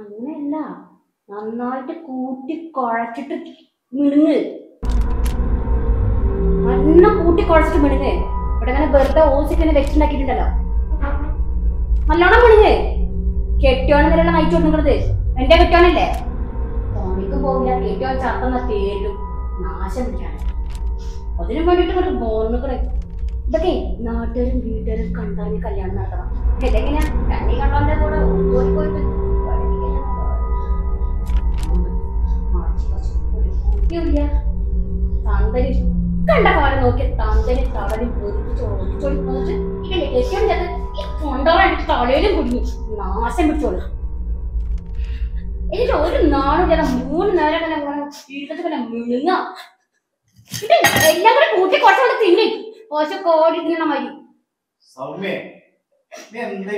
അങ്ങനെയല്ല, നന്നായിട്ട് കൂട്ടി കുഴച്ചിട്ട് മിണുങ്ങ്. നല്ല കൂട്ടി കുഴച്ചിട്ട് മിണുങ്ങ്. ഇവിടെ അങ്ങനെ വെറുതെ ഓസിക്കന്നെ വെച്ചിട്ടുണ്ടാക്കിയിട്ടുണ്ടല്ലോ. നല്ലോണം മിണുങ്ങ്. കെട്ടിയോണം വരെയുള്ള നയിച്ചു കൊടുക്കുന്നത് എന്റെ കെട്ടിയോണല്ലേ. പണിക്കും പോകില്ല, കെട്ടിയോൻ ചത്തന്ന തേരും നാശം പിടിക്കാണ്. അതിനു വേണ്ടിട്ട് ബോർണുകളെ ഇതൊക്കെ നാട്ടുകാരും വീട്ടുകാരും കണ്ടറിഞ്ഞ് കല്യാണം നടത്തണം. ഇതെങ്ങനെയാ കണ്ണി കണ്ടോന്റെ കൂടെ പോയിട്ട് തന്തരി കണ്ട കാലം നോക്കി തന്തരി തവലും ചോദിച്ചു ഇവന്റെ കെട്ടിയോൻ ചേർത്ത് ഈ കൊണ്ടോടായിട്ട് തലയിലും കുടുങ്ങി നാശം പിടിച്ചോളൂ. എനിക്ക് ഒരു നാളും ചേട്ടാ 3 നേരം തന്നെ വീട്ടിൽ മിണുങ്ങ. എല്ലാം കൂടെ കൂട്ടി കുറച്ചുകൊണ്ട് തിന്നി പക്ഷെ കോടി തിന്നണ മതി. ഞാൻ നിങ്ങളെ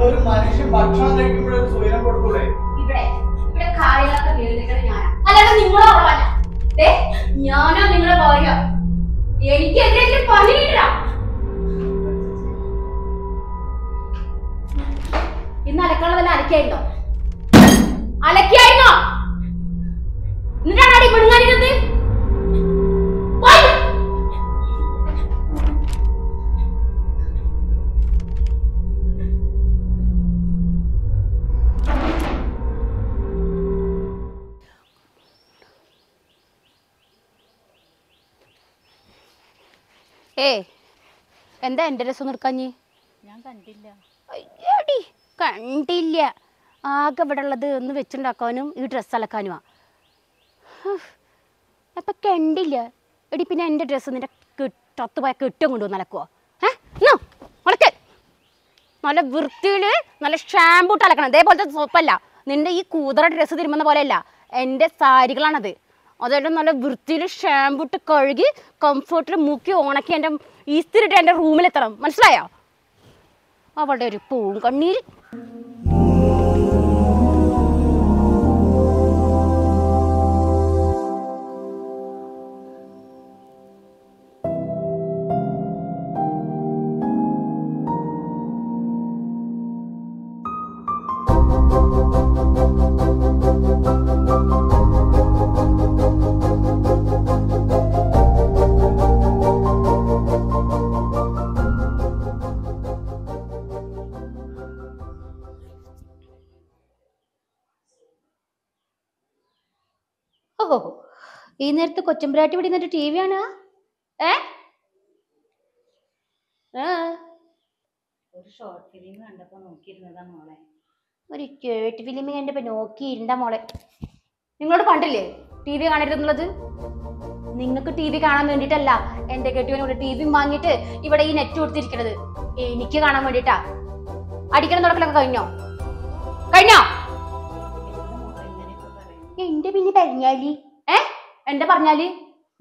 ഒരു മനുഷ്യൻ ഭക്ഷണം കഴിക്കുമ്പോഴൊരു സ്വയം കൊടുക്കൂടെ? ഇവിടെ ഇവിടെ കാര്യങ്ങളൊക്കെ വീടുന്നത് ഞാനാ, അല്ലാതെ നിങ്ങളെ ഉള്ളതല്ല. ഞാനോ നിങ്ങളെ ഭാര്യ. എനിക്കെതിരെ പണിയില്ല. ഇന്ന് അലക്കാനുള്ളതല്ല അലക്കായിരുന്നോ? അലക്കായിരുന്നോ? എന്നിട്ടാണ് അടി പെടുങ്ങാനിരുന്നത്. എന്താ എന്റെ രസം നിർക്കാഞ്ഞ്? ഞാൻ കണ്ടില്ല. അയ്യടി കണ്ടില്ല. ആകെ ഇവിടെ ഉള്ളത് ഒന്ന് വെച്ചുണ്ടാക്കാനും ഈ ഡ്രസ്സ് അലക്കാനുമാ. അപ്പൊ കണ്ടില്ല എടി. പിന്നെ എന്റെ ഡ്രസ്സ് നിന്റെ കെട്ടത്ത് പോയ കെട്ടും കൊണ്ടുവന്ന് അലക്കുവോ? അലക്ക് നല്ല വൃത്തിയില് നല്ല ഷാമ്പൂ ഇട്ട് അലക്കണം. അതേപോലത്തെ സോപ്പല്ല. നിന്റെ ഈ കൂതറ ഡ്രസ്സ് തിരുമുന്ന പോലെയല്ല, എൻ്റെ സാരികളാണത്. അതെല്ലാം നല്ല വൃത്തിയിൽ ഷാമ്പൂ ഇട്ട് കഴുകി കംഫർട്ടിൽ മുക്കി ഉണക്കി എൻ്റെ ഈസ്തിരിട്ട് എൻ്റെ റൂമിലെത്തണം. മനസ്സിലായോ? അവളുടെ ഒരു പൂവും കണ്ണീര്. ഓഹോ, ഈ നേരത്ത് കൊച്ചമ്പരാട്ടി ഇവിടെ നിന്നിട്ട് ടി വി ആണ്. ഒരു ഷോർട്ട് ഫിലിം കണ്ടപ്പോ നോക്കിയിരുന്നതാ മോളെ. ഒരു കേട്ട് ഫിലിം കണ്ടപ്പോ നോക്കിയിരുന്ന മോളെ. നിങ്ങളോട് പണ്ടില്ലേ ടി വി കാണരുതെന്നുള്ളത്? നിങ്ങൾക്ക് ടി വി കാണാൻ വേണ്ടിയിട്ടല്ല എന്റെ കെട്ടിയവനോട് ടി വി വാങ്ങിയിട്ട് ഇവിടെ ഈ നെറ്റ് കൊടുത്തിരിക്കണത്. എനിക്ക് കാണാൻ വേണ്ടിട്ടാ. അടിക്കണം തുടക്കലൊക്കെ കഴിഞ്ഞോ? എന്റെ പിന്നെ പറഞ്ഞാല് എന്റെ പറഞ്ഞാല്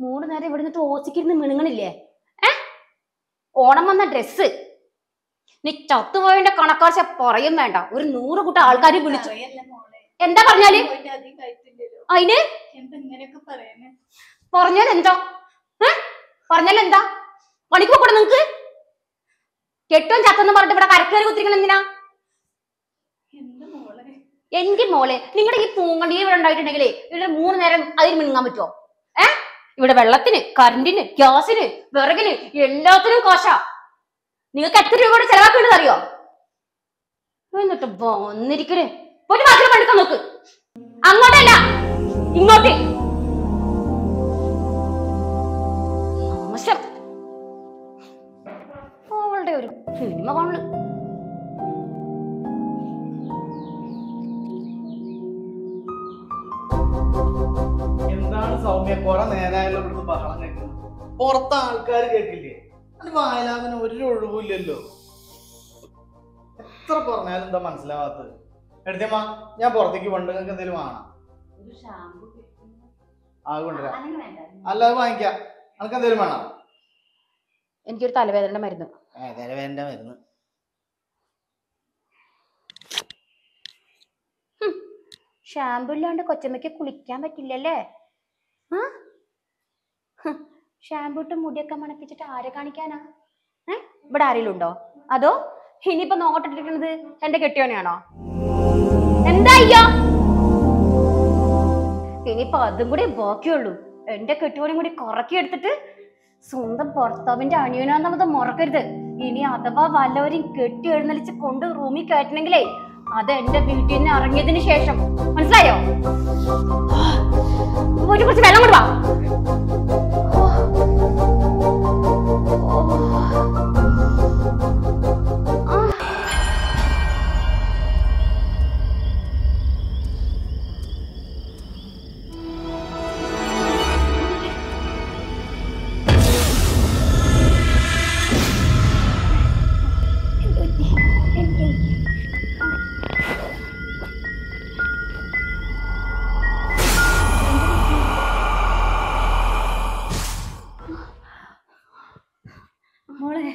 3 നേരം ഇവിടെ നിന്നിട്ട് ഓസിക്കിരുന്ന് മിണുങ്ങണില്ലേ? ഓണം വന്ന ഡ്രസ്സ് നീ ചത്തുപോയതിന്റെ കണക്കാശ പറയും വേണ്ട. ഒരു 100 കൂട്ടം ആൾക്കാർ വിളിച്ചു. എന്താ പറഞ്ഞാല് അതിന് പറഞ്ഞാലെന്താ? പറഞ്ഞാലെന്താ? പണിക്ക് പോക്കൂടെ നിങ്ങക്ക്? കെട്ടും ചത്തെന്ന് പറഞ്ഞിട്ട് ഇവിടെ കരക്കേറി കുത്തിരിക്കണം എന്തിനാ? എന്റെ മോളെ, നിങ്ങളുടെ ഈ പൂങ്കണ്ടി ഇവിടെ ഉണ്ടായിട്ടുണ്ടെങ്കിലേ ഇവിടെ 3 നേരം അതിന് മിണുങ്ങാൻ പറ്റുമോ? ഇവിടെ വെള്ളത്തിന്, കറണ്ടിന്, ഗ്യാസിന്, വിറകിന് എല്ലാത്തിനും കാശാ. നിങ്ങൾക്ക് എത്ര രൂപ കൂടെ ചെലവാക്കേണ്ടത് അറിയോ? എന്നിട്ട് വന്നിരിക്കണേ പോയിട്ട് ബാത്റൂം എടുക്കാൻ നോക്ക്. അങ്ങോട്ടല്ല ഇങ്ങോട്ട്. മോശം. അവളുടെ ഒരു സിനിമ കാണല്. എന്താണ് സൗമ്യ കുറെ നേരമായാലും ഇവിടുന്ന് ബഹളം കേൾക്കുന്നത്? പുറത്ത് ആൾക്കാർ കേൾക്കില്ലേ? അത് വായലാവിന് ഒരു ഒഴിവില്ലല്ലോ. എത്ര പറഞ്ഞാലും എന്താ മനസ്സിലാവാത്തത്? എടുത്തമ്മ, ഞാൻ പുറത്തേക്ക് കൊണ്ട് നിങ്ങൾക്ക് എന്തെങ്കിലും വാങ്ങണം. കൊണ്ടുവരാം. അല്ല, അത് വാങ്ങിക്കാം. നിനക്ക് എന്തെങ്കിലും വേണം? എനിക്കൊരു തലവേദന മരുന്ന്. തലവേദന മരുന്ന്? ഷാമ്പു ഇല്ലാണ്ട് കൊച്ചമ്മയ്ക്ക് കുളിക്കാൻ പറ്റില്ലല്ലേ? ഷാമ്പൂട്ട് മുടിയൊക്കെ മണപ്പിച്ചിട്ട് ആരെ കാണിക്കാനാ? ഇവിടെ ആരെങ്കിലും ഉണ്ടോ? അതോ ഇനിയിപ്പോ നോട്ടിട്ടിരിക്കുന്നത് എന്റെ കെട്ടിയോനെയാണോ? എന്താ അയ്യോ, ഇനിയിപ്പോ അതും കൂടി ബാക്കിയുള്ളൂ. എന്റെ കെട്ടിയോനും കൂടി കുറക്കി എടുത്തിട്ട് സ്വന്തം ഭർത്താവിന്റെ അനിയനാന്നുള്ളത് മറക്കരുത്. ഇനി അഥവാ വല്ലവരും കെട്ടി എഴുന്നള്ളിച്ച് കൊണ്ട് റൂമിൽ കയറ്റണെങ്കിലേ അത് എന്റെ വീട്ടിൽ നിന്ന് ഇറങ്ങിയതിന് ശേഷം. മനസ്സിലായോ? കുറച്ച് വെള്ളം കൊടുവാ. മോളെ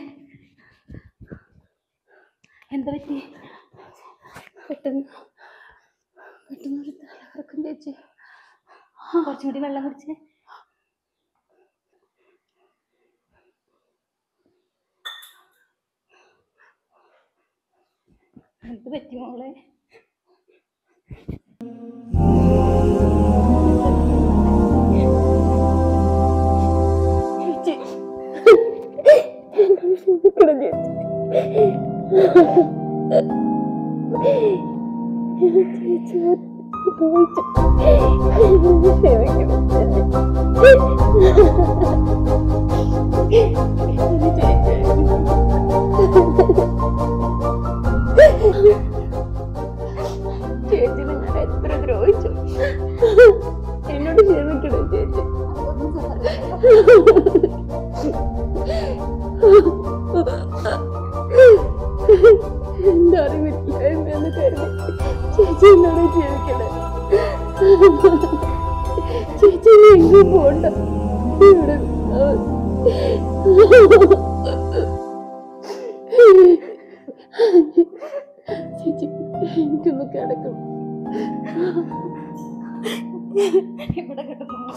എന്താ പറ്റി? പെട്ടെന്ന് ഒരു തലകറക്കം ചേച്ചി. കുറച്ചുകൂടി വെള്ളം കുടിച്ച്. എന്ത് പറ്റി മോളെ? ചേച്ചിനെ ഞാൻ എത്ര ദ്രോഹിച്ചു. എന്നോട് ക്ഷമിക്കണോ ചേച്ചി? എന്റെ അറിവില്ലായ്മയെന്ന് കരുതി ചേച്ചി എന്നോട് ക്ഷമിക്കണേ. ചേച്ചി എങ്ങും പോണ്ട, ഇവിടെ ചേച്ചി എനിക്കൊന്ന് കിടക്കണം. ഇവിടെ കിടക്കുന്നു.